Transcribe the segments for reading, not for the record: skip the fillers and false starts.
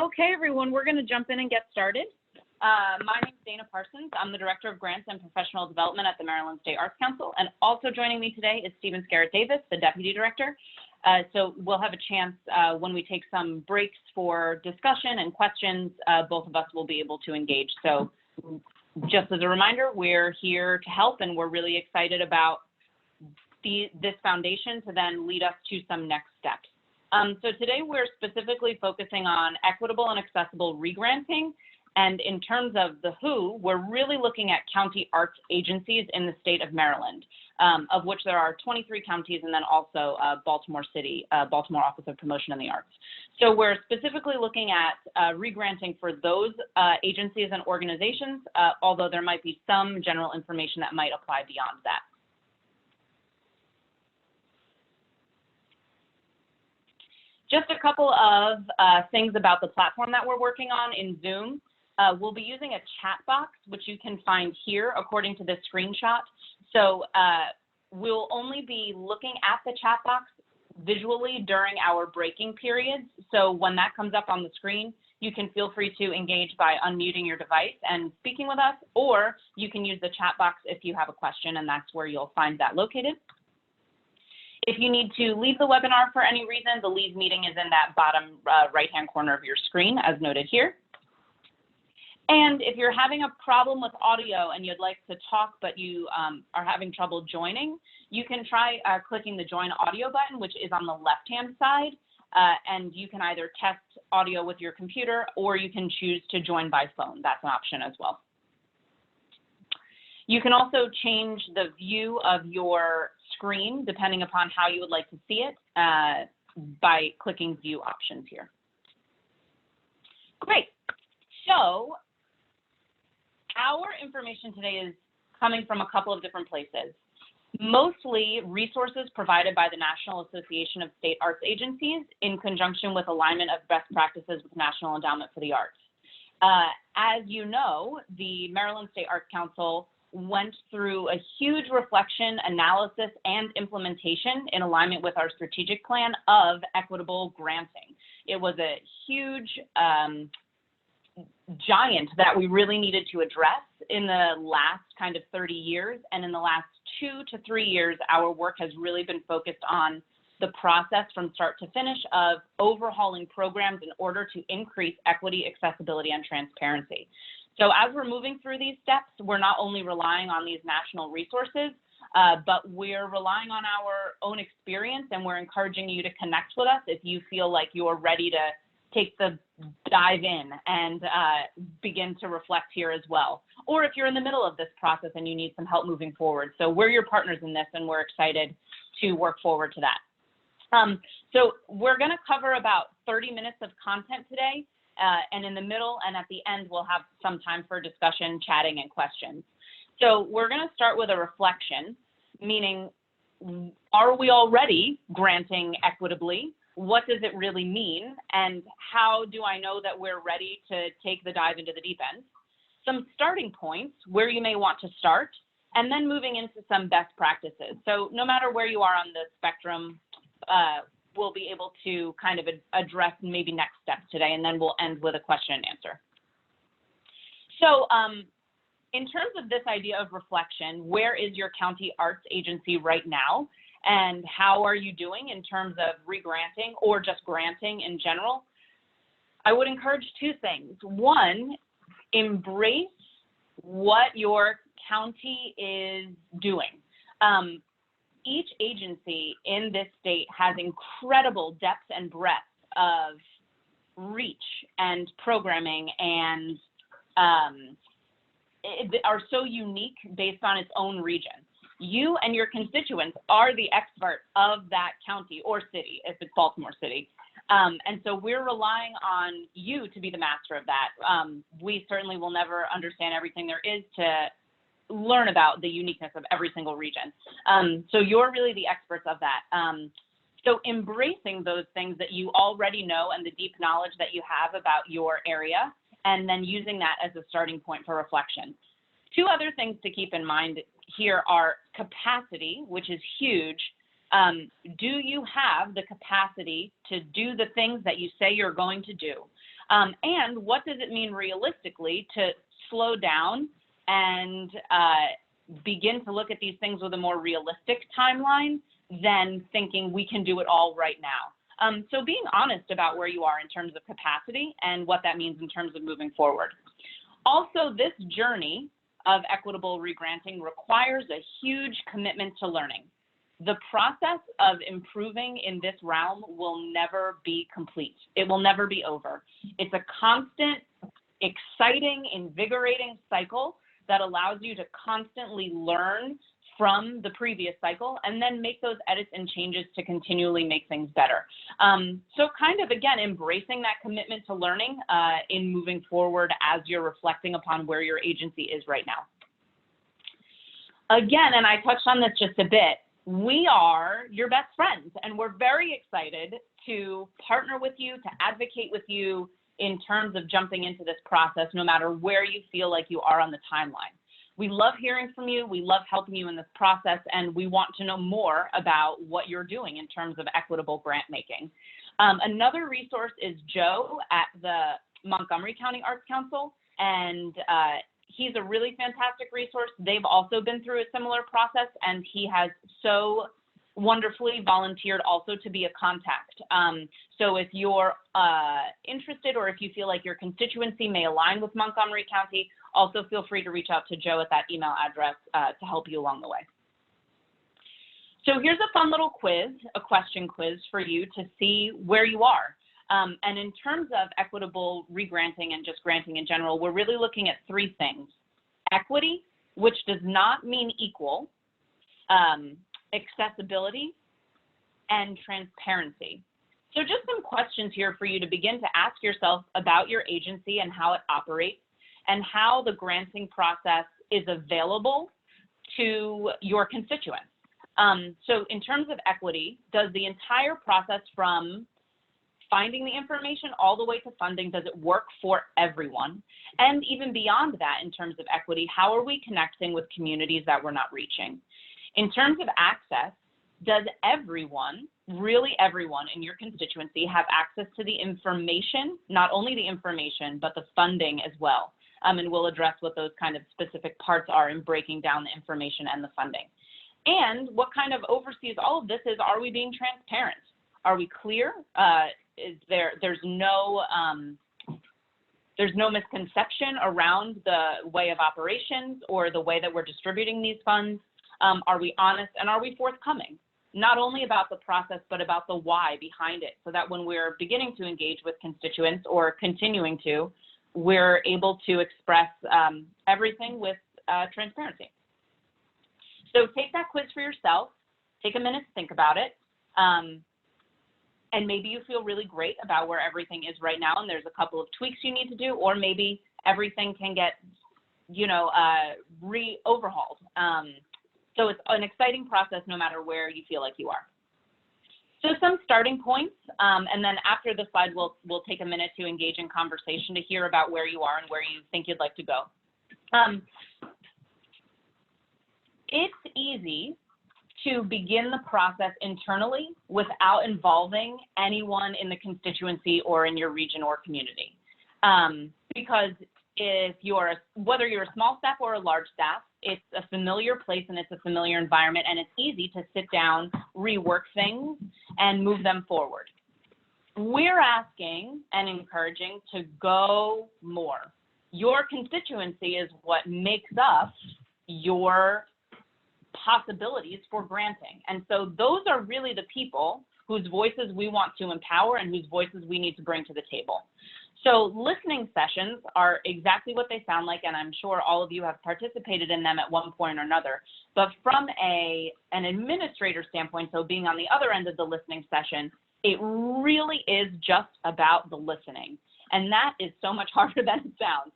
Okay, everyone, we're going to jump in and get started. My name is Dana Parsons. I'm the Director of Grants and Professional Development at the Maryland State Arts Council, and also joining me today is Stephen Scarrett-Davis, the Deputy Director. So we'll have a chance when we take some breaks for discussion and questions, both of us will be able to engage. So just as a reminder, we're here to help, and we're really excited about this foundation to then lead us to some next steps. So today we're specifically focusing on equitable and accessible regranting. And in terms of the who, we're really looking at county arts agencies in the state of Maryland, of which there are 23 counties and then also Baltimore City, Baltimore Office of Promotion in the Arts. So we're specifically looking at regranting for those agencies and organizations, although there might be some general information that might apply beyond that. Just a couple of things about the platform that we're working on in Zoom. We'll be using a chat box, which you can find here according to this screenshot. So we'll only be looking at the chat box visually during our breaking periods. So when that comes up on the screen, you can feel free to engage by unmuting your device and speaking with us, or you can use the chat box if you have a question, and that's where you'll find that located. If you need to leave the webinar for any reason, the leave meeting is in that bottom right-hand corner of your screen, as noted here. And if you're having a problem with audio and you'd like to talk, but you are having trouble joining, you can try clicking the Join Audio button, which is on the left-hand side, and you can either test audio with your computer, or you can choose to join by phone. That's an option as well. You can also change the view of your screen depending upon how you would like to see it by clicking View Options here. Great. So our information today is coming from a couple of different places, mostly resources provided by the National Association of State Arts Agencies in conjunction with alignment of best practices with National Endowment for the Arts. As you know, the Maryland State Arts Council went through a huge reflection, analysis, and implementation in alignment with our strategic plan of equitable granting. It was a huge giant that we really needed to address in the last kind of 30 years. And in the last 2 to 3 years, our work has really been focused on the process from start to finish of overhauling programs in order to increase equity, accessibility, and transparency. So as we're moving through these steps, we're not only relying on these national resources, but we're relying on our own experience, and we're encouraging you to connect with us if you feel like you're ready to take the dive in and begin to reflect here as well. Or if you're in the middle of this process and you need some help moving forward. So we're your partners in this, and we're excited to work forward to that. So we're going to cover about 30 minutes of content today. And in the middle and at the end, we'll have some time for discussion, chatting, and questions. So we're going to start with a reflection, meaning, are we already granting equitably? What does it really mean? And how do I know that we're ready to take the dive into the deep end? Some starting points where you may want to start, and then moving into some best practices. So no matter where you are on the spectrum, we'll be able to kind of address maybe next steps today, and then we'll end with a question and answer. So in terms of this idea of reflection, where is your county arts agency right now? And how are you doing in terms of regranting or just granting in general? I would encourage two things. One, embrace what your county is doing. Each agency in this state has incredible depth and breadth of reach and programming, and are so unique based on its own region. You and your constituents are the expert of that county or city, if it's Baltimore City. And so we're relying on you to be the master of that. We certainly will never understand everything there is to learn about the uniqueness of every single region. So you're really the experts of that. So embracing those things that you already know and the deep knowledge that you have about your area, and then using that as a starting point for reflection. Two other things to keep in mind here are capacity, which is huge. Do you have the capacity to do the things that you say you're going to do? And what does it mean realistically to slow down and begin to look at these things with a more realistic timeline than thinking we can do it all right now. So being honest about where you are in terms of capacity and what that means in terms of moving forward. Also, this journey of equitable regranting requires a huge commitment to learning. The process of improving in this realm will never be complete. It will never be over. It's a constant, exciting, invigorating cycle that allows you to constantly learn from the previous cycle and then make those edits and changes to continually make things better. So kind of, again, embracing that commitment to learning in moving forward as you're reflecting upon where your agency is right now. Again, and I touched on this just a bit, we are your best friends, and we're very excited to partner with you, to advocate with you in terms of jumping into this process, no matter where you feel like you are on the timeline. We love hearing from you. We love helping you in this process, and we want to know more about what you're doing in terms of equitable grant making. Another resource is Joe at the Montgomery County Arts Council, and he's a really fantastic resource. They've also been through a similar process, and he has so wonderfully volunteered also to be a contact. So if you're interested, or if you feel like your constituency may align with Montgomery County, also feel free to reach out to Joe at that email address to help you along the way. So here's a fun little quiz, a question quiz for you to see where you are. And in terms of equitable regranting and just granting in general, we're really looking at three things: equity, which does not mean equal, accessibility, and transparency. So just some questions here for you to begin to ask yourself about your agency and how it operates and how the granting process is available to your constituents. So in terms of equity, does the entire process from finding the information all the way to funding, does it work for everyone? And even beyond that, in terms of equity, how are we connecting with communities that we're not reaching? In terms of access, does everyone, really everyone in your constituency, have access to the information, not only the information, but the funding as well? And we'll address what those kind of specific parts are in breaking down the information and the funding. And what kind of oversees all of this is, are we being transparent? Are we clear? There's no misconception around the way of operations or the way that we're distributing these funds? Are we honest, and are we forthcoming? Not only about the process, but about the why behind it, so that when we're beginning to engage with constituents or continuing to, we're able to express everything with transparency. So take that quiz for yourself, take a minute to think about it, and maybe you feel really great about where everything is right now and there's a couple of tweaks you need to do, or maybe everything can get, overhauled. So it's an exciting process no matter where you feel like you are. So some starting points, and then after the slide, we'll take a minute to engage in conversation to hear about where you are and where you think you'd like to go. It's easy to begin the process internally without involving anyone in the constituency or in your region or community. Because if whether you're a small staff or a large staff, it's a familiar place and it's a familiar environment, and it's easy to sit down, rework things, and move them forward. We're asking and encouraging to go more. Your constituency is what makes up your possibilities for granting. And so those are really the people whose voices we want to empower and whose voices we need to bring to the table. So listening sessions are exactly what they sound like, and I'm sure all of you have participated in them at one point or another. But from an administrator standpoint, so being on the other end of the listening session, it really is just about the listening. And that is so much harder than it sounds.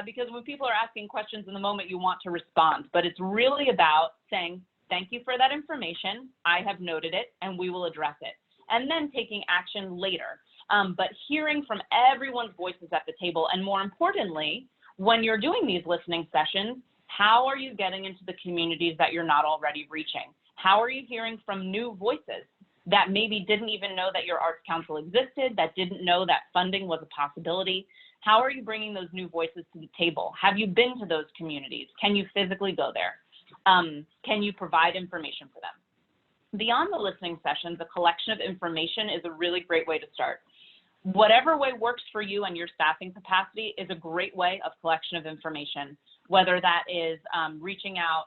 Because when people are asking questions in the moment, you want to respond. But it's really about saying, thank you for that information. I have noted it, and we will address it. And then taking action later. But hearing from everyone's voices at the table. And more importantly, when you're doing these listening sessions, how are you getting into the communities that you're not already reaching? How are you hearing from new voices that maybe didn't even know that your Arts Council existed, that didn't know that funding was a possibility? How are you bringing those new voices to the table? Have you been to those communities? Can you physically go there? Can you provide information for them? Beyond the listening sessions, a collection of information is a really great way to start. Whatever way works for you and your staffing capacity is a great way of collection of information, whether that is reaching out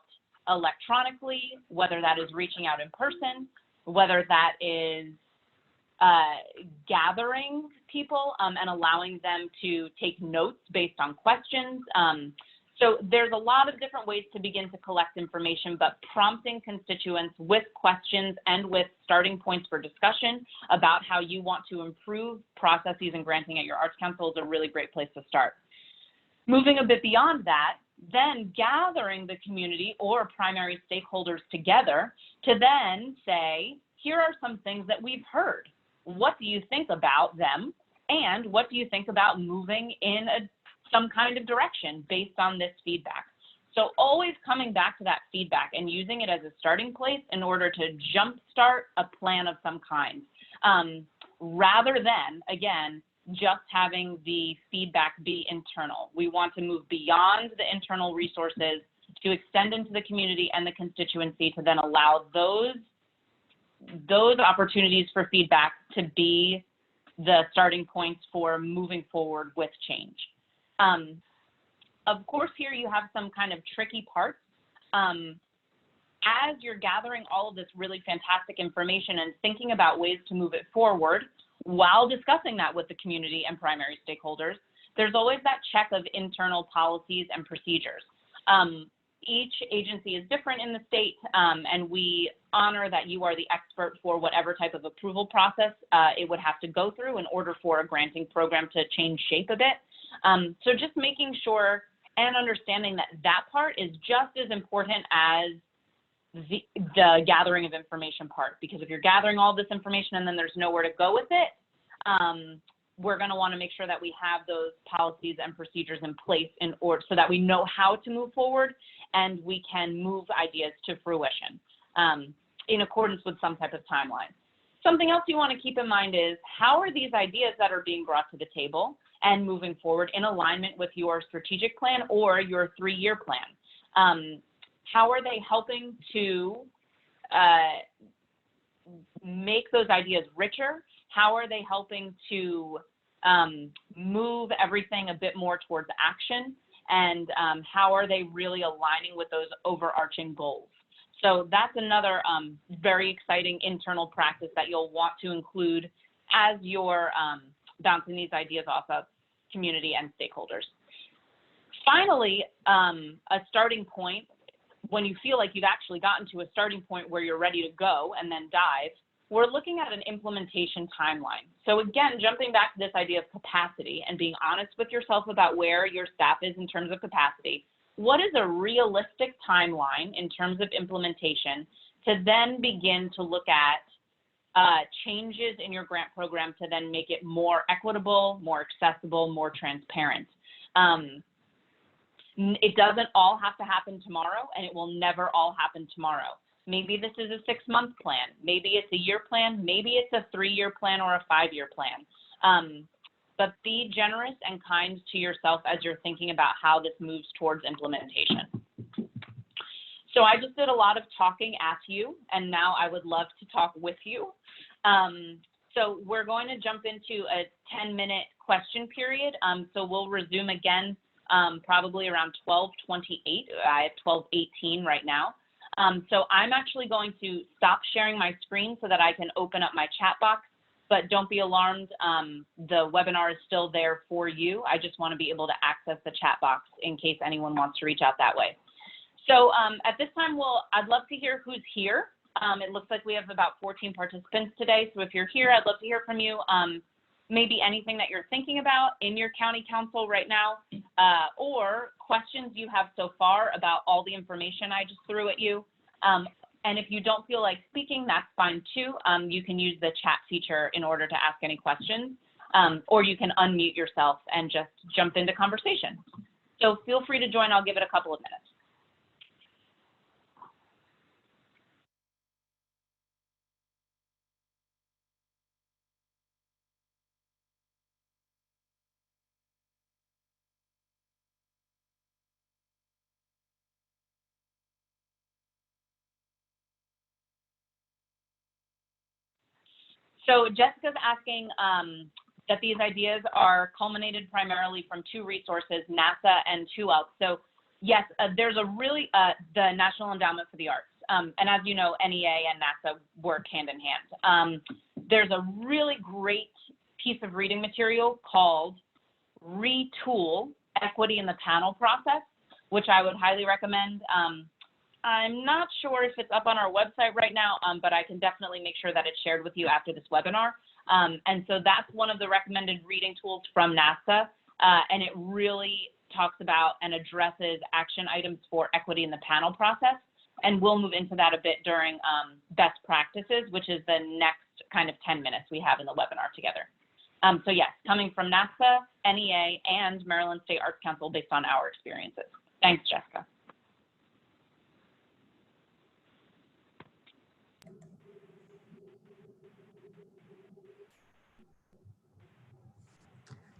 electronically, whether that is reaching out in person, whether that is gathering people and allowing them to take notes based on questions. So there's a lot of different ways to begin to collect information, but prompting constituents with questions and with starting points for discussion about how you want to improve processes and granting at your Arts Council is a really great place to start. Moving a bit beyond that, then gathering the community or primary stakeholders together to then say, here are some things that we've heard. What do you think about them? And what do you think about moving in some kind of direction based on this feedback? So always coming back to that feedback and using it as a starting place in order to jumpstart a plan of some kind, rather than, again, just having the feedback be internal. We want to move beyond the internal resources to extend into the community and the constituency to then allow those opportunities for feedback to be the starting points for moving forward with change. Of course, here you have some kind of tricky parts. As you're gathering all of this really fantastic information and thinking about ways to move it forward, while discussing that with the community and primary stakeholders, there's always that check of internal policies and procedures. Each agency is different in the state, and we honor that you are the expert for whatever type of approval process it would have to go through in order for a granting program to change shape a bit. So just making sure and understanding that that part is just as important as the gathering of information part, because if you're gathering all this information and then there's nowhere to go with it, we're going to want to make sure that we have those policies and procedures in place in order so that we know how to move forward and we can move ideas to fruition in accordance with some type of timeline. Something else you want to keep in mind is, how are these ideas that are being brought to the table and moving forward in alignment with your strategic plan or your 3-year plan? How are they helping to make those ideas richer? How are they helping to move everything a bit more towards action? And how are they really aligning with those overarching goals? So that's another very exciting internal practice that you'll want to include as you're bouncing these ideas off of community and stakeholders. Finally, a starting point, when you feel like you've actually gotten to a starting point where you're ready to go and then dive, we're looking at an implementation timeline. So again, jumping back to this idea of capacity and being honest with yourself about where your staff is in terms of capacity, what is a realistic timeline in terms of implementation to then begin to look at changes in your grant program to then make it more equitable, more accessible, more transparent? It doesn't all have to happen tomorrow, and it will never all happen tomorrow. Maybe this is a 6-month plan. Maybe it's a year plan. Maybe it's a 3-year plan or a 5-year plan. But be generous and kind to yourself as you're thinking about how this moves towards implementation. So I just did a lot of talking at you, and now I would love to talk with you. So we're going to jump into a 10-minute question period. So we'll resume again probably around 12:28. I have 12:18 right now. So I'm actually going to stop sharing my screen so that I can open up my chat box, but don't be alarmed. The webinar is still there for you. I just want to be able to access the chat box in case anyone wants to reach out that way. So at this time, I'd love to hear who's here. It looks like we have about 14 participants today. So if you're here, I'd love to hear from you. Maybe anything that you're thinking about in your county council right now, or questions you have so far about all the information I just threw at you. And if you don't feel like speaking, that's fine too. You can use the chat feature in order to ask any questions, or you can unmute yourself and just jump into conversation. So feel free to join. I'll give it a couple of minutes. So Jessica's asking that these ideas are culminated primarily from two resources, NASA and who else? So yes, there's a really, the National Endowment for the Arts. And as you know, NEA and NASA work hand in hand. There's a really great piece of reading material called Retool, Equity in the Panel Process, which I would highly recommend. I'm not sure if it's up on our website right now, but I can definitely make sure that it's shared with you after this webinar. And so that's one of the recommended reading tools from NASA, and it really talks about and addresses action items for equity in the panel process. And we'll move into that a bit during best practices, which is the next kind of 10 minutes we have in the webinar together. So yes, coming from NASA, NEA, and Maryland State Arts Council based on our experiences. Thanks, Jessica.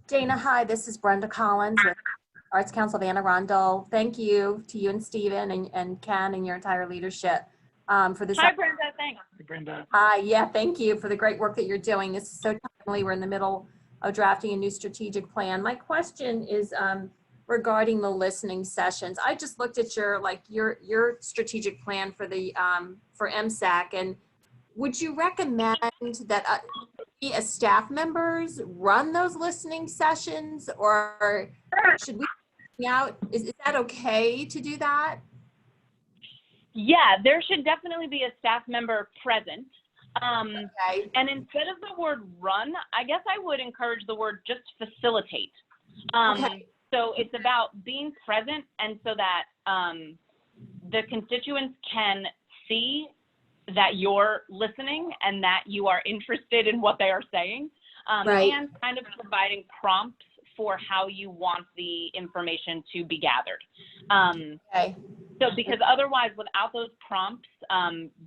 Dana, hi, this is Brenda Collins with Arts Council of Anne Arundel. Thank you to you and Stephen and Ken and your entire leadership for this. Hi, Brenda, thanks. Hey, Brenda. Yeah, thank you for the great work that you're doing. This is so timely. We're in the middle of drafting a new strategic plan. My question is regarding the listening sessions. I just looked at your strategic plan for the for MSAC, and would you recommend that we as staff members run those listening sessions, or should we out? Is that okay to do that? Yeah, there should definitely be a staff member present. Okay. And instead of the word run, I guess I would encourage the word just facilitate. Okay. So it's about being present, and so that the constituents can see that you're listening and that you are interested in what they are saying, Right. and kind of providing prompts for how you want the information to be gathered. Okay. So because otherwise, without those prompts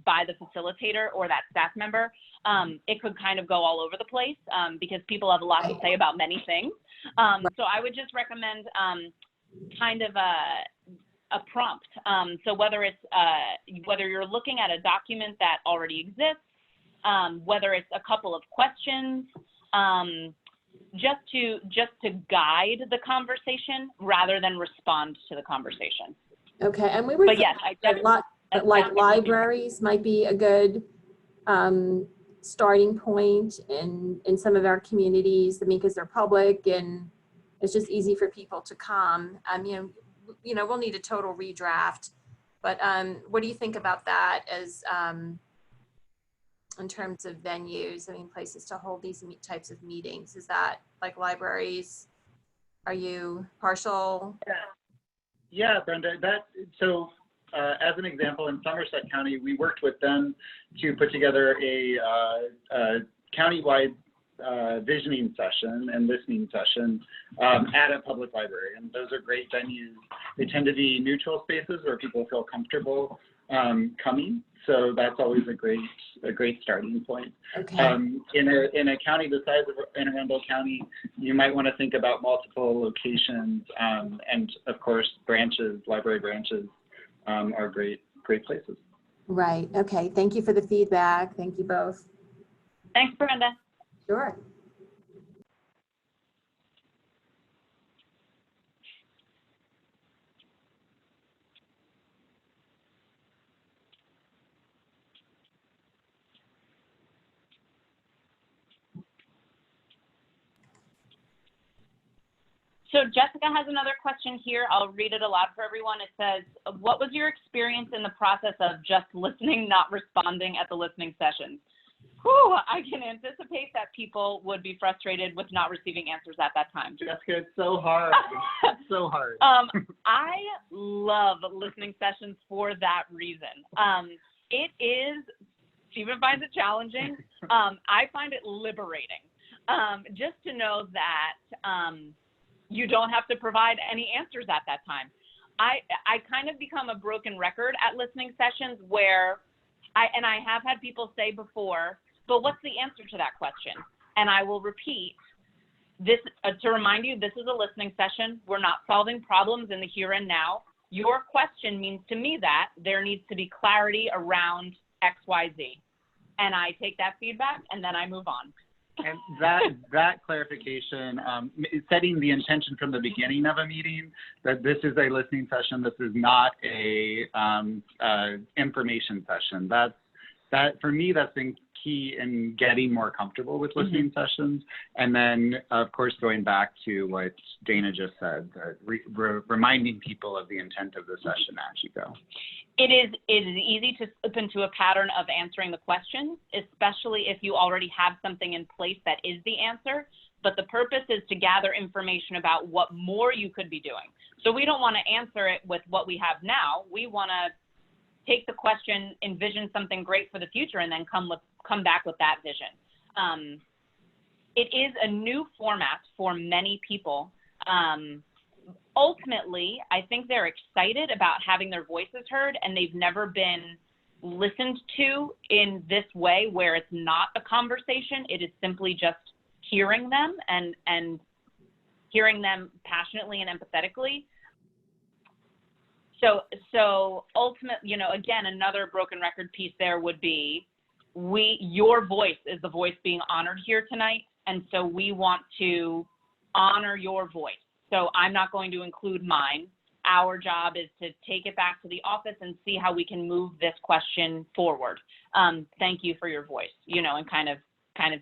by the facilitator or that staff member, it could kind of go all over the place because people have a lot to say about many things. So I would just recommend kind of a prompt. So whether it's whether you're looking at a document that already exists, whether it's a couple of questions, just to guide the conversation rather than respond to the conversation. Okay, and we were But yes, like libraries might be a good starting point in some of our communities. I mean, because they're public and it's just easy for people to come. You know, we'll need a total redraft. But what do you think about that as in terms of venues? I mean, places to hold these types of meetings. Is that like libraries? Are you partial? Yeah, Brenda, so as an example, in Somerset County, we worked with them to put together a countywide visioning session and listening session at a public library. And those are great venues. They tend to be neutral spaces where people feel comfortable coming. So that's always a great starting point. Okay. In a county the size of Anne Arundel County, you might want to think about multiple locations, and of course, library branches are great places. Right. Okay. Thank you for the feedback. Thank you both. Thanks, Brenda. Sure. So Jessica has another question here. I'll read it aloud for everyone. It says, what was your experience in the process of just listening, not responding at the listening sessions? Whew, I can anticipate that people would be frustrated with not receiving answers at that time. Jessica, it's so hard. It's so hard. I love listening sessions for that reason. It is, Stephen finds it challenging. I find it liberating just to know that you don't have to provide any answers at that time. I kind of become a broken record at listening sessions where I have had people say before, but what's the answer to that question? And I will repeat this to remind you, this is a listening session. We're not solving problems in the here and now. Your question means to me that there needs to be clarity around X, Y, Z. and I take that feedback and then I move on. And that clarification, setting the intention from the beginning of a meeting that this is a listening session, this is not a information session. That for me, that's been key in getting more comfortable with listening sessions. And then, of course, going back to what Dana just said, reminding people of the intent of the session as you go. It is easy to slip into a pattern of answering the questions, especially if you already have something in place that is the answer. But the purpose is to gather information about what more you could be doing. So we don't want to answer it with what we have now. We want to take the question, envision something great for the future, and then come back with that vision. It is a new format for many people. Ultimately, I think they're excited about having their voices heard, and they've never been listened to in this way where it's not a conversation. It is simply just hearing them and hearing them passionately and empathetically. So ultimately, again, another broken record piece there would be your voice is the voice being honored here tonight. And so we want to honor your voice. So I'm not going to include mine. Our job is to take it back to the office and see how we can move this question forward. Thank you for your voice, and kind of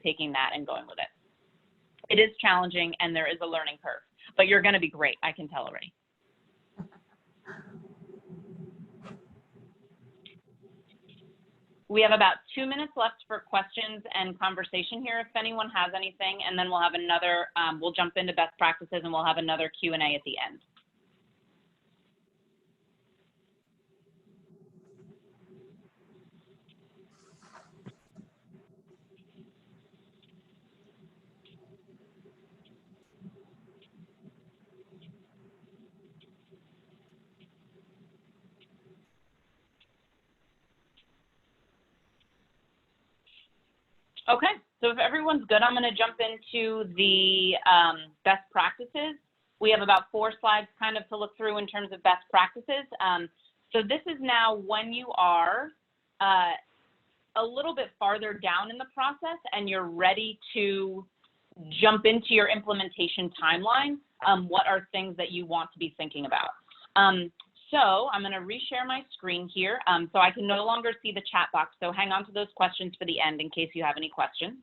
taking that and going with it. It is challenging and there is a learning curve, but you're going to be great. I can tell already. We have about 2 minutes left for questions and conversation here if anyone has anything, and then we'll have another, we'll jump into best practices and we'll have another Q&A at the end. Okay, so if everyone's good, I'm going to jump into the best practices. We have about 4 slides kind of to look through in terms of best practices. So this is now when you are a little bit farther down in the process and you're ready to jump into your implementation timeline. What are things that you want to be thinking about? So I'm going to reshare my screen here so I can no longer see the chat box. So hang on to those questions for the end in case you have any questions.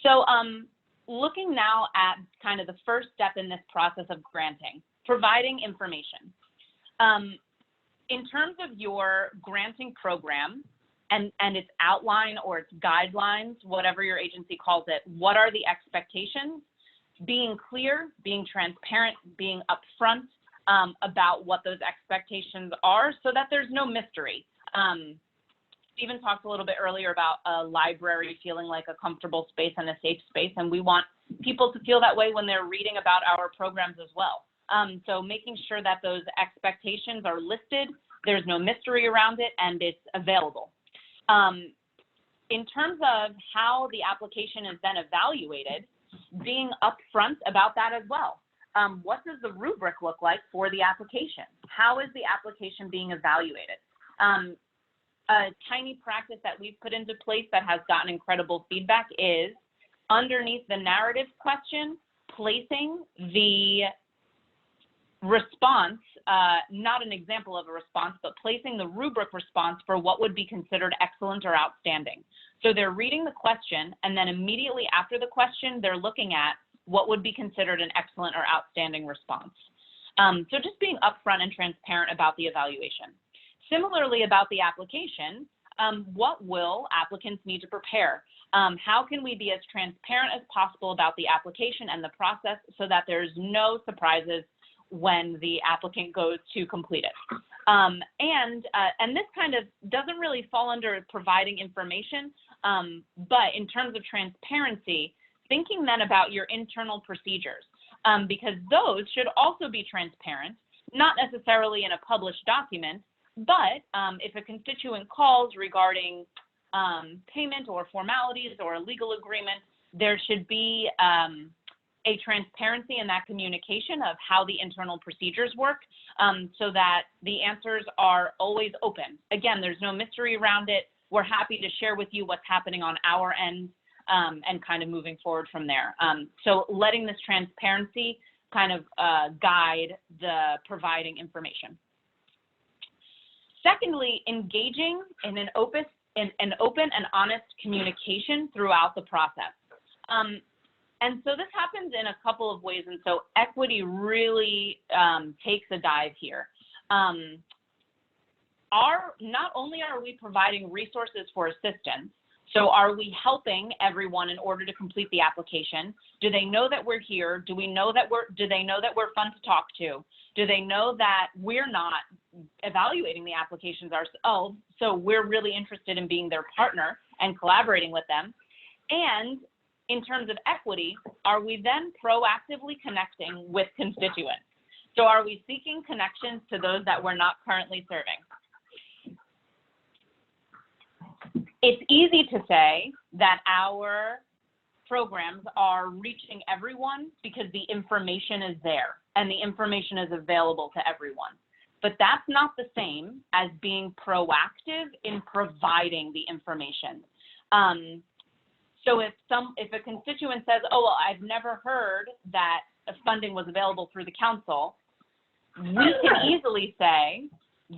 So looking now at kind of the first step in this process of granting, providing information. In terms of your granting program and its outline or its guidelines, whatever your agency calls it, what are the expectations? Being clear, being transparent, being upfront about what those expectations are so that there's no mystery. Stephen talked a little bit earlier about a library feeling like a comfortable space and a safe space, and we want people to feel that way when they're reading about our programs as well. So making sure that those expectations are listed, there's no mystery around it, and it's available. In terms of how the application is then evaluated, being upfront about that as well. What does the rubric look like for the application? How is the application being evaluated? A tiny practice that we've put into place that has gotten incredible feedback is underneath the narrative question, placing the response, not an example of a response, but placing the rubric response for what would be considered excellent or outstanding. So they're reading the question, and then immediately after the question, they're looking at what would be considered an excellent or outstanding response. So just being upfront and transparent about the evaluation. Similarly about the application, what will applicants need to prepare? How can we be as transparent as possible about the application and the process so that there's no surprises when the applicant goes to complete it? And this kind of doesn't really fall under providing information, but in terms of transparency, thinking then about your internal procedures, because those should also be transparent, not necessarily in a published document, but if a constituent calls regarding payment or formalities or a legal agreement, there should be a transparency in that communication of how the internal procedures work so that the answers are always open. Again, there's no mystery around it. we're happy to share with you what's happening on our end and kind of moving forward from there. So letting this transparency kind of guide the providing information. Secondly, engaging in an open and honest communication throughout the process. And so this happens in a couple of ways. And so equity really takes a dive here. Not only are we providing resources for assistance, so are we helping everyone in order to complete the application? Do they know that we're here? Do they know that we're fun to talk to? Do they know that we're not evaluating the applications ourselves? So we're really interested in being their partner and collaborating with them. And in terms of equity, are we then proactively connecting with constituents? So are we seeking connections to those that we're not currently serving? It's easy to say that our programs are reaching everyone because the information is there and the information is available to everyone. But that's not the same as being proactive in providing the information. So if a constituent says, oh, well, I've never heard that funding was available through the council, we can easily say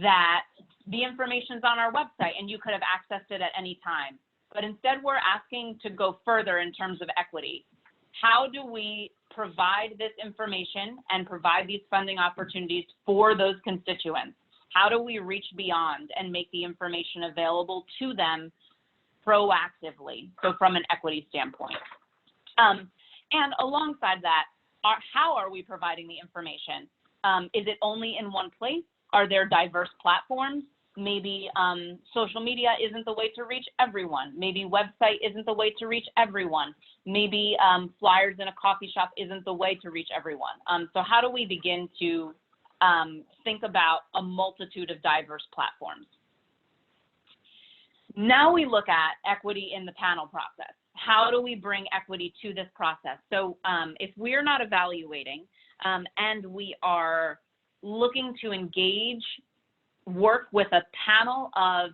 that the information's on our website and you could have accessed it at any time. But instead, we're asking to go further in terms of equity. How do we provide this information and provide these funding opportunities for those constituents? How do we reach beyond and make the information available to them proactively, so from an equity standpoint? And alongside that, how are we providing the information? Is it only in one place? Are there diverse platforms? Maybe social media isn't the way to reach everyone. Maybe website isn't the way to reach everyone. Maybe flyers in a coffee shop isn't the way to reach everyone. So how do we begin to think about a multitude of diverse platforms? Now we look at equity in the panel process. How do we bring equity to this process? So if we're not evaluating and we are looking to engage, work with a panel of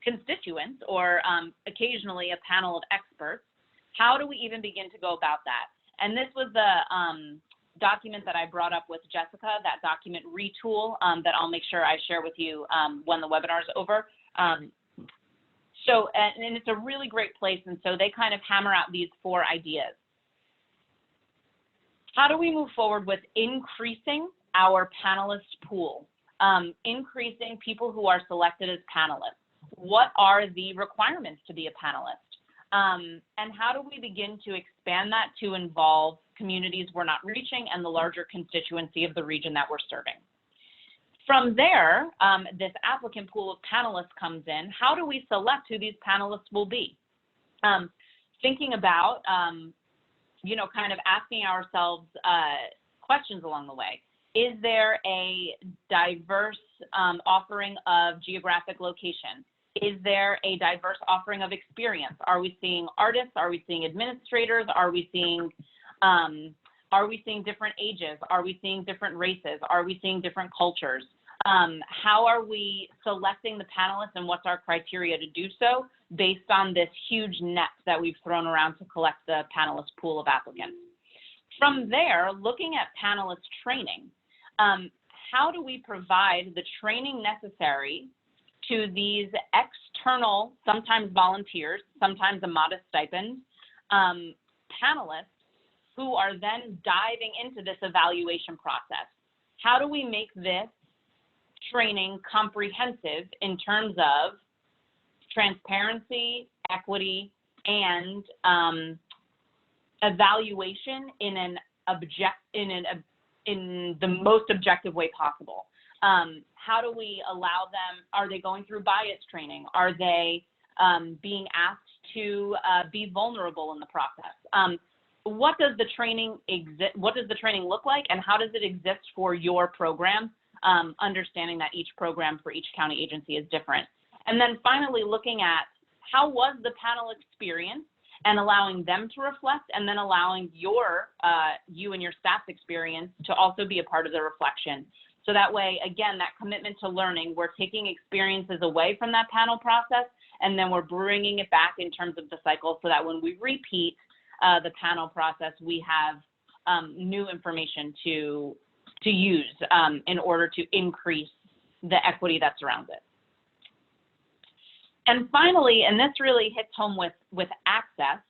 constituents or occasionally a panel of experts, how do we even begin to go about that? And this was the document that I brought up with Jessica, that document retool that I'll make sure I share with you when the webinar is over. So, and it's a really great place, and so they kind of hammer out these 4 ideas. How do we move forward with increasing our panelist pool? Increasing people who are selected as panelists. What are the requirements to be a panelist? And how do we begin to expand that to involve communities we're not reaching and the larger constituency of the region that we're serving? From there, this applicant pool of panelists comes in. How do we select who these panelists will be? Thinking about, kind of asking ourselves questions along the way. Is there a diverse offering of geographic location? Is there a diverse offering of experience? Are we seeing artists? Are we seeing administrators? Are we seeing different ages? Are we seeing different races? Are we seeing different cultures? How are we selecting the panelists and what's our criteria to do so based on this huge net that we've thrown around to collect the panelist pool of applicants? From there, looking at panelist training, how do we provide the training necessary to these external, sometimes volunteers, sometimes a modest stipend, panelists who are then diving into this evaluation process? How do we make this training comprehensive in terms of transparency, equity, and evaluation in the most objective way possible? How do we allow them? Are they going through bias training? Are they being asked to be vulnerable in the process? What does the training look like, and how does it exist for your program? Understanding that each program for each county agency is different. And then finally, looking at how was the panel experience and allowing them to reflect, and then allowing you and your staff's experience to also be a part of the reflection. So that way, again, that commitment to learning, we're taking experiences away from that panel process, and then we're bringing it back in terms of the cycle so that when we repeat the panel process, we have new information to use in order to increase the equity that surrounds it. And finally, and this really hits home with access,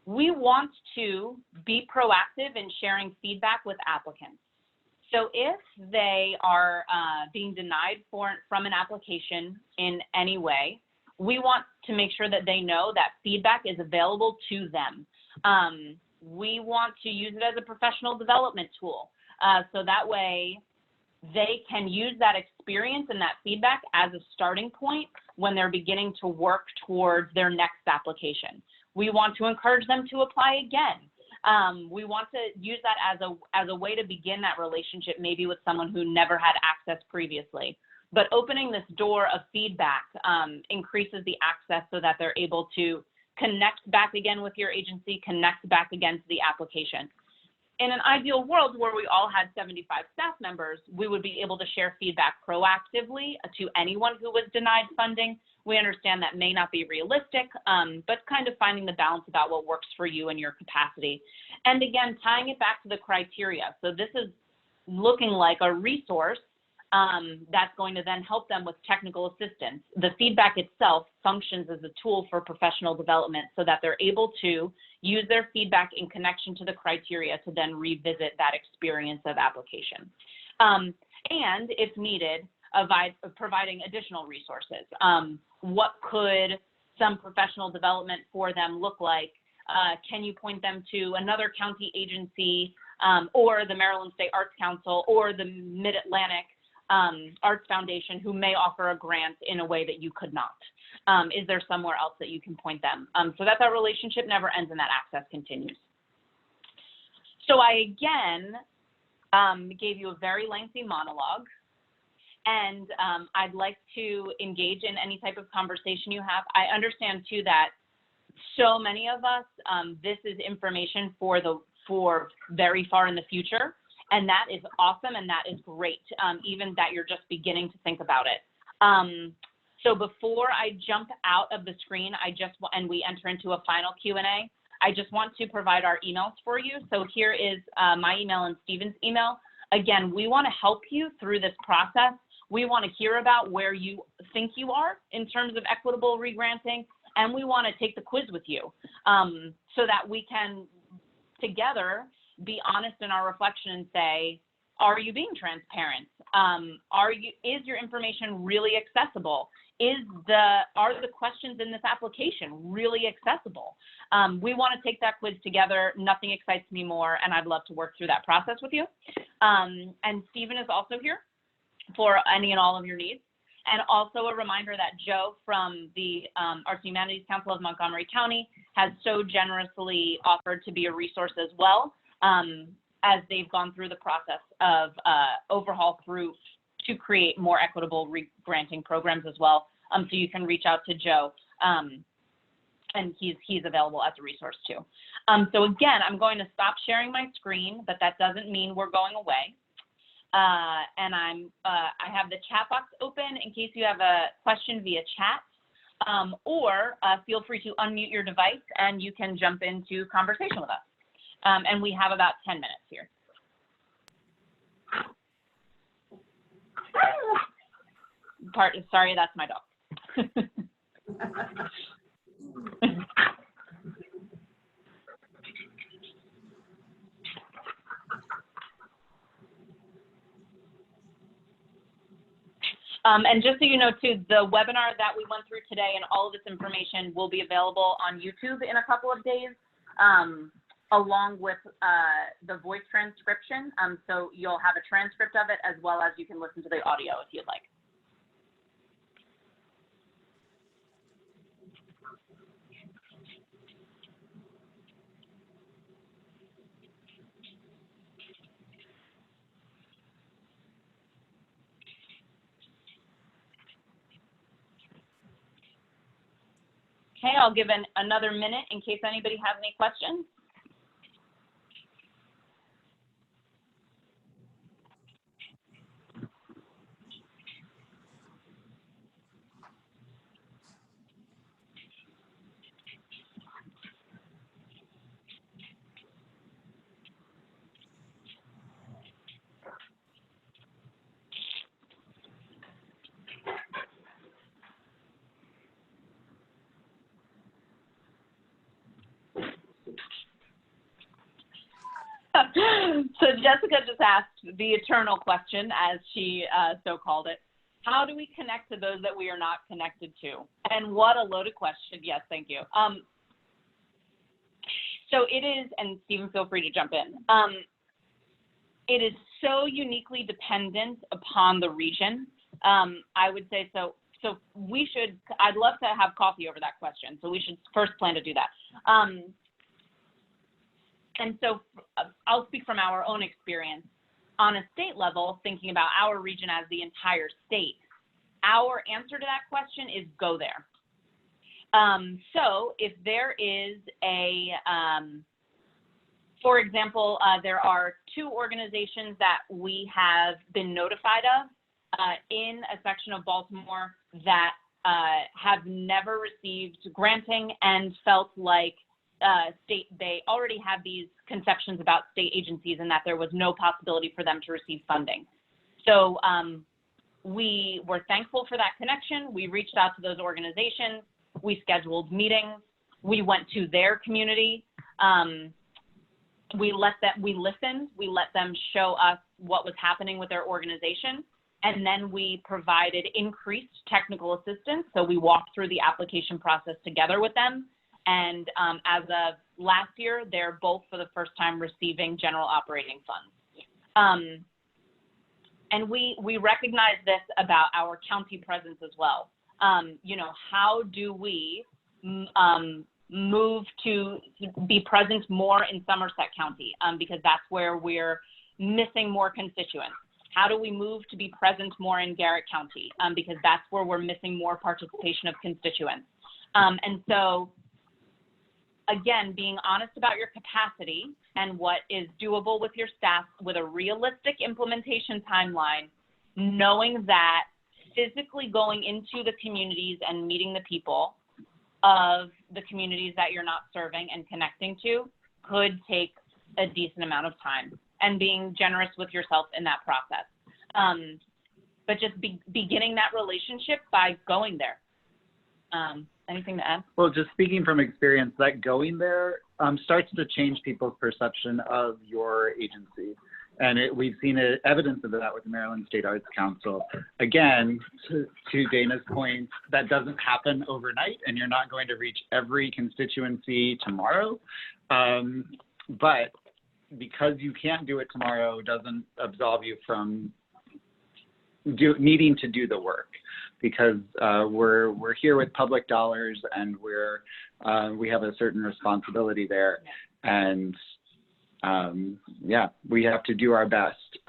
we want to be proactive in sharing feedback with applicants. So if they are being denied from an application in any way, we want to make sure that they know that feedback is available to them. We want to use it as a professional development tool. So that way they can use that experience and that feedback as a starting point when they're beginning to work towards their next application. We want to encourage them to apply again. We want to use that as a way to begin that relationship, maybe with someone who never had access previously. But opening this door of feedback increases the access so that they're able to connect back again with your agency, connect back again to the application. In an ideal world where we all had 75 staff members, we would be able to share feedback proactively to anyone who was denied funding. We understand that may not be realistic, but kind of finding the balance about what works for you and your capacity. And again, tying it back to the criteria. So this is looking like a resource that's going to then help them with technical assistance. The feedback itself functions as a tool for professional development so that they're able to use their feedback in connection to the criteria to then revisit that experience of application. And if needed, providing additional resources. What could some professional development for them look like? Can you point them to another county agency or the Maryland State Arts Council or the Mid-Atlantic Arts Foundation who may offer a grant in a way that you could not? Is there somewhere else that you can point them? So that relationship never ends and that access continues. So I again gave you a very lengthy monologue, and I'd like to engage in any type of conversation you have. I understand too that so many of us, this is information for very far in the future. And that is awesome, and that is great, even that you're just beginning to think about it. So before I jump out of the screen, and we enter into a final Q&A, I just want to provide our emails for you. So here is my email and Stephen's email. Again, we want to help you through this process. We want to hear about where you think you are in terms of equitable regranting, and we want to take the quiz with you so that we can together be honest in our reflection and say, are you being transparent? Is your information really accessible? Are the questions in this application really accessible? We want to take that quiz together. Nothing excites me more, and I'd love to work through that process with you. And Stephen is also here for any and all of your needs. And also a reminder that Joe from the Arts and Humanities Council of Montgomery County has so generously offered to be a resource as well, as they've gone through the process of overhaul to create more equitable granting programs as well. So you can reach out to Joe, and he's available as a resource too. So again, I'm going to stop sharing my screen, but that doesn't mean we're going away. And I have the chat box open in case you have a question via chat, or feel free to unmute your device and you can jump into conversation with us. And we have about 10 minutes here. Sorry, that's my dog. And just so you know too, the webinar that we went through today and all of this information will be available on YouTube in a couple of days. Along with the voice transcription. So you'll have a transcript of it as well as you can listen to the audio if you'd like. Okay, I'll give another minute in case anybody has any questions. So Jessica just asked the eternal question, as she so called it. How do we connect to those that we are not connected to? And what a loaded question. Yes, thank you. So it is, and Stephen, feel free to jump in. It is so uniquely dependent upon the region. I would say so. So we should, I'd love to have coffee over that question. So we should first plan to do that. And so I'll speak from our own experience. On a state level, thinking about our region as the entire state, our answer to that question is go there. So if there is a, for example, there are 2 organizations that we have been notified of in a section of Baltimore that have never received granting and felt like they already have these conceptions about state agencies and that there was no possibility for them to receive funding. So we were thankful for that connection. We reached out to those organizations. We scheduled meetings. We went to their community. We listened. We let them show us what was happening with their organization. And then we provided increased technical assistance. So we walked through the application process together with them. And as of last year, they're both for the first time receiving general operating funds. And we recognize this about our county presence as well. You know, how do we move to be present more in Somerset County? Because that's where we're missing more constituents. How do we move to be present more in Garrett County? Because that's where we're missing more participation of constituents. And so, again, being honest about your capacity and what is doable with your staff with a realistic implementation timeline, knowing that physically going into the communities and meeting the people of the communities that you're not serving and connecting to could take a decent amount of time, and being generous with yourself in that process. But just beginning that relationship by going there. Anything to add? Well, just speaking from experience, that going there starts to change people's perception of your agency. And we've seen evidence of that with the Maryland State Arts Council. Again, to Dana's point, that doesn't happen overnight, and you're not going to reach every constituency tomorrow. But because you can't do it tomorrow doesn't absolve you from needing to do the work, because we're here with public dollars, and we have a certain responsibility there. And yeah, we have to do our best.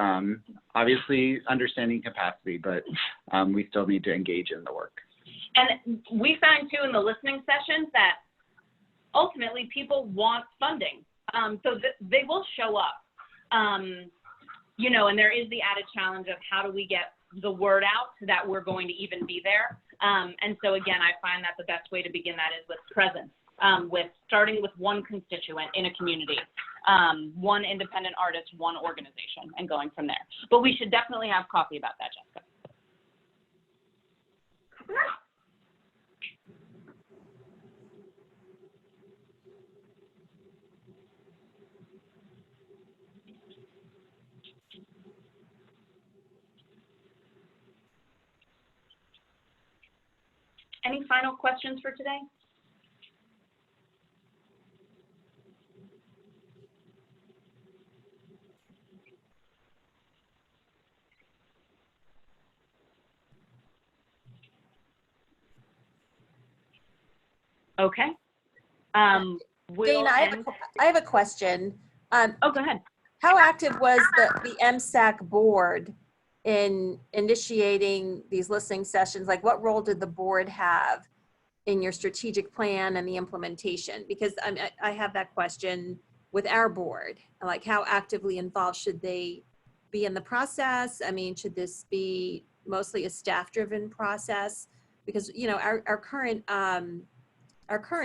Obviously, understanding capacity, but we still need to engage in the work. And we find too in the listening sessions that ultimately people want funding, so they will show up. You know, and there is the added challenge of how do we get the word out so that we're going to even be there. And so again, I find that the best way to begin that is with presence, with starting with one constituent in a community, one independent artist, one organization, and going from there. But we should definitely have coffee about that, Jessica. Any final questions for today? Okay. Dana, I have a question. Oh, go ahead. How active was the MSAC board in initiating these listening sessions? Like, what role did the board have in your strategic plan and the implementation? Because I have that question with our board. Like, how actively involved should they be in the process? I mean, should this be mostly a staff-driven process? Because, you know, our current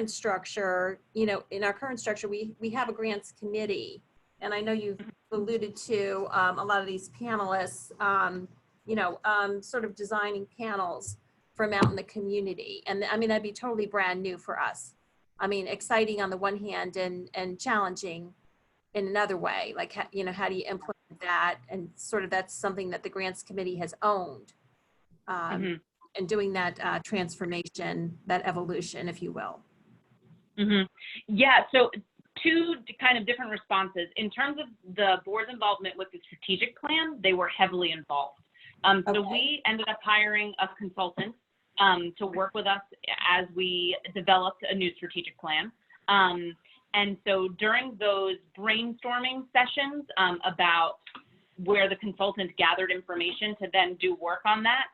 structure, you know, in our current structure, we have a grants committee. And I know you've alluded to a lot of these panelists, you know, sort of designing panels from out in the community. And I mean, that'd be totally brand new for us. I mean, exciting on the one hand and challenging in another way? Like, how do you implement that? And sort of that's something that the grants committee has owned, and doing that transformation, that evolution, if you will. Yeah, so two kind of different responses. In terms of the board's involvement with the strategic plan, they were heavily involved. So we ended up hiring a consultant to work with us as we developed a new strategic plan. And so during those brainstorming sessions about where the consultant gathered information to then do work on that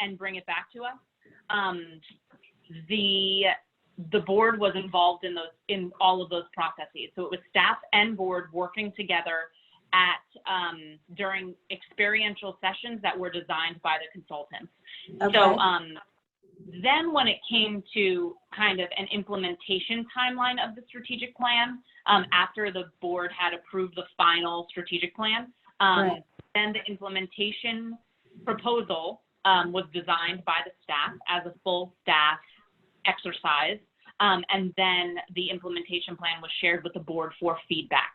and bring it back to us, the board was involved in all of those processes. So it was staff and board working together during experiential sessions that were designed by the consultants. Okay. So then when it came to kind of an implementation timeline of the strategic plan, after the board had approved the final strategic plan, then the implementation proposal was designed by the staff as a full staff exercise. And then the implementation plan was shared with the board for feedback.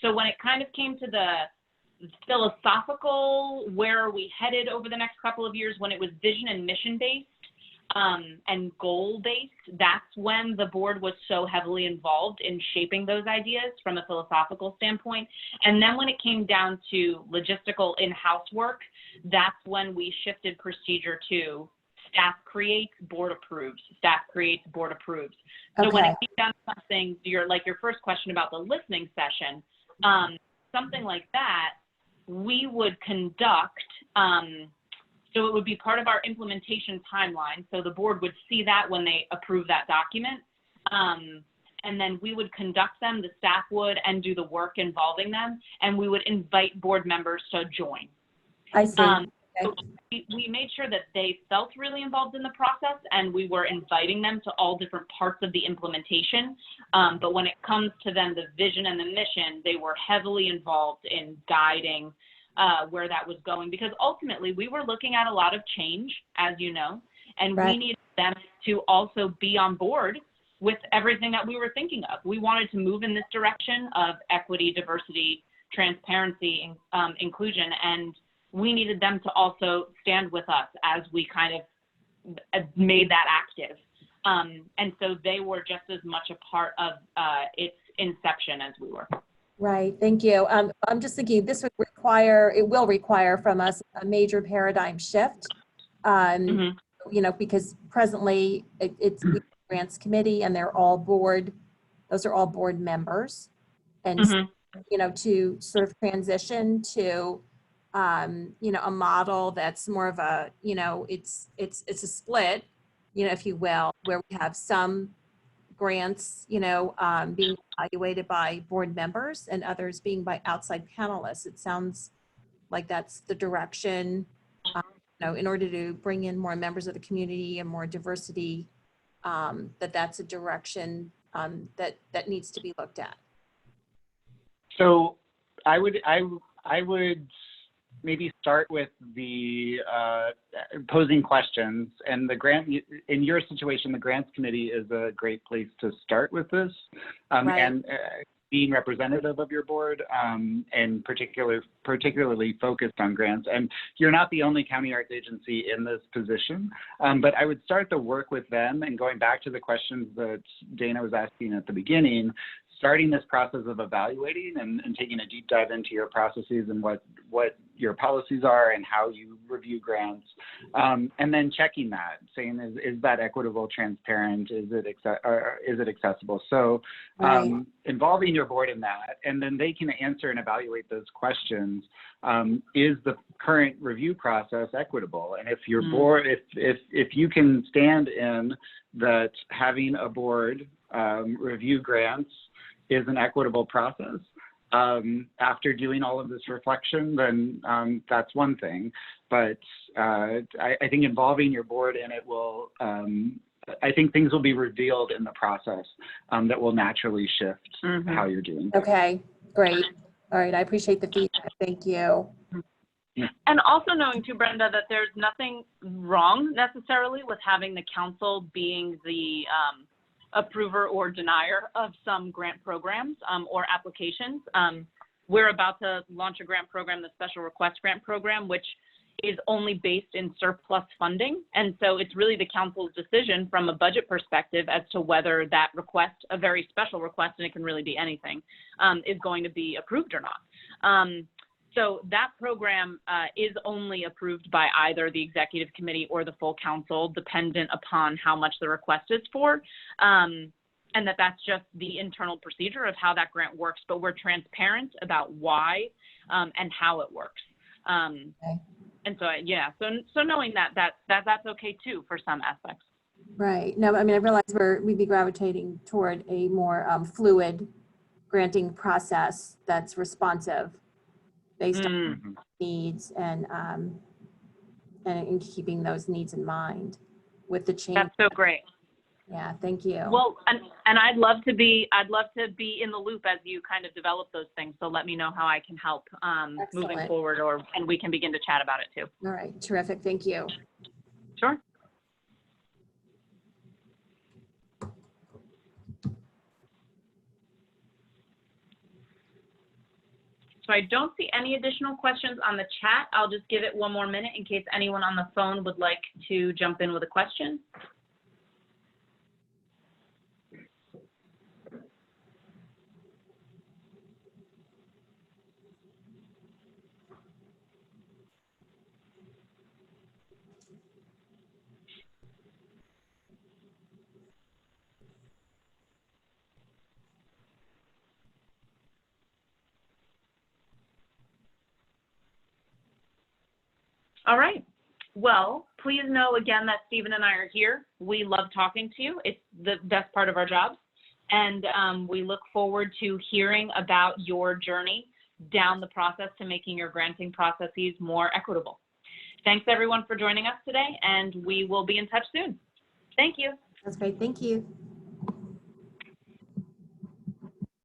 So when it kind of came to the philosophical, where are we headed over the next couple of years, when it was vision and mission based and goal based, that's when the board was so heavily involved in shaping those ideas from a philosophical standpoint. And then when it came down to logistical in-house work, that's when we shifted procedure to staff creates, board approves. Staff creates, board approves. So when it came down to something, your first question about the listening session, something like that, we would conduct, so it would be part of our implementation timeline. So the board would see that when they approve that document. And then we would conduct them, the staff would, and do the work involving them. And we would invite board members to join. I see. So we made sure that they felt really involved in the process, and we were inviting them to all different parts of the implementation. But when it comes to then the vision and the mission, they were heavily involved in guiding where that was going, because ultimately we were looking at a lot of change, as you know, and we needed them to also be on board with everything that we were thinking of. We wanted to move in this direction of equity, diversity, transparency, inclusion, and we needed them to also stand with us as we kind of made that active. And so they were just as much a part of its inception as we were. Right, thank you. I'm just thinking this it will require from us a major paradigm shift, you know, because presently it's the grants committee and those are all board members. And, you know, to sort of transition to, you know, a model that's more of a, you know, it's a split, you know, if you will, where we have some grants, you know, being evaluated by board members and others being by outside panelists. It sounds like that's the direction, you know, in order to bring in more members of the community and more diversity, that's a direction that needs to be looked at. So I would maybe start with the posing questions, and in your situation, the grants committee is a great place to start with this, and being representative of your board, and particularly focused on grants. And you're not the only county arts agency in this position, but I would start the work with them, and going back to the questions that Dana was asking at the beginning, starting this process of evaluating and taking a deep dive into your processes and what your policies are and how you review grants, and then checking that, saying, is that equitable, transparent, is it accessible? So involving your board in that, and then they can answer and evaluate those questions. Is the current review process equitable? And if your board, if you can stand in that having a board review grants is an equitable process, after doing all of this reflection, then that's one thing. But I think involving your board in it will, I think things will be revealed in the process that will naturally shift how you're doing. Okay, great. All right, I appreciate the feedback. Thank you. And also knowing too, Brenda, that there's nothing wrong necessarily with having the council being the approver or denier of some grant programs or applications. We're about to launch a grant program, the Special Request Grant Program, which is only based in surplus funding. And so it's really the council's decision from a budget perspective as to whether that request, a very special request, and it can really be anything, is going to be approved or not. So that program is only approved by either the executive committee or the full council, dependent upon how much the request is for. And that's just the internal procedure of how that grant works, but we're transparent about why and how it works. Okay. And so, yeah, so knowing that's okay too for some aspects. Right. No, I mean, I realize we'd be gravitating toward a more fluid granting process that's responsive based on needs and keeping those needs in mind with the change. That's so great. Yeah, thank you. Well, and I'd love to be in the loop as you kind of develop those things. So let me know how I can help moving forward, and we can begin to chat about it too. All right, terrific. Thank you. Sure. So I don't see any additional questions on the chat. I'll just give it one more minute in case anyone on the phone would like to jump in with a question. All right. Well, please know again that Stephen and I are here. We love talking to you. It's the best part of our job. And we look forward to hearing about your journey down the process to making your granting processes more equitable. Thanks everyone for joining us today, and we will be in touch soon. Thank you. That's great. Thank you.